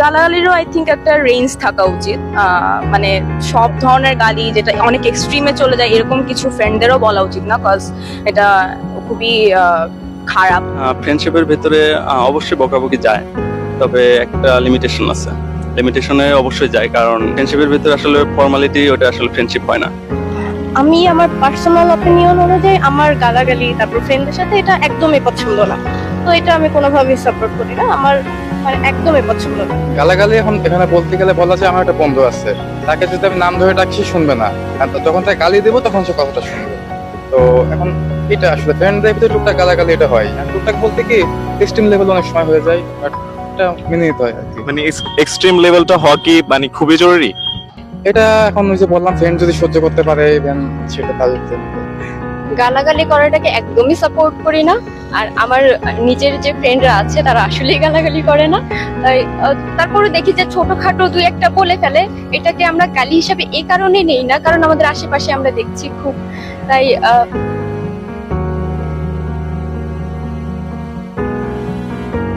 গালাগালিরও I think একটা range থাকা উচিত। মানে সব ধরনের গালি যেটা অনেক এক্সট্রিমে চলে যায় এরকম কিছু ফ্রেন্ডদেরও বলা উচিত না, কজ এটা খুবই খারাপ। ফ্রেন্ডশিপের ভেতরে অবশ্যই বকাবকি যায়, তবে একটা লিমিটেশন আছে। লিমিটেশনে অবশ্যই যায়, কারণ ফ্রেন্ডশিপের ভেতরে আসলে ফর্মালিটি ওটা আসলে ফ্রেন্ডশিপ হয় না। আমি আমার পার্সোনাল অপিনিয়ন অনুযায়ী আমার গালাগালি তারপর ফ্রেন্ডদের সাথে এটা একদমই পছন্দ না, তো এটা আমি কোনোভাবেই সাপোর্ট করি না, আমার মানে একদমই পছন্দ না। গালাগালি এখন এখানে বলতে গেলে বলা যায় আমার একটা বন্ধু আছে, তাকে যদি আমি নাম ধরে ডাকছি শুনবে না, আর যখন তাকে গালি দেবো তখন সে কথাটা শুনবে। তো এখন এটা আসলে ফ্রেন্ডদের ভিতরে টুকটাক গালাগালি এটা হয়, আর টুকটাক বলতে কি এক্সট্রিম লেভেল অনেক সময় হয়ে যায়, বাট এটা মেনে নিতে হয় আর কি। মানে এক্সট্রিম লেভেলটা হওয়া কি মানে খুবই জরুরি? এটা এখন ওই যে বললাম, ফ্রেন্ড যদি সহ্য করতে পারে দেন সেটা তাদের জন্য। গালাগালি করাটাকে একদমই সাপোর্ট করি না, আর আমার নিজের যে ফ্রেন্ডরা আছে তারা আসলেই গালাগালি করে না, তাই তারপরে দেখি যে ছোটখাটো দুই একটা বলে ফেলে, এটাকে আমরা গালি হিসাবে এই কারণে নেই না কারণ আমাদের আশেপাশে আমরা দেখছি খুব, তাই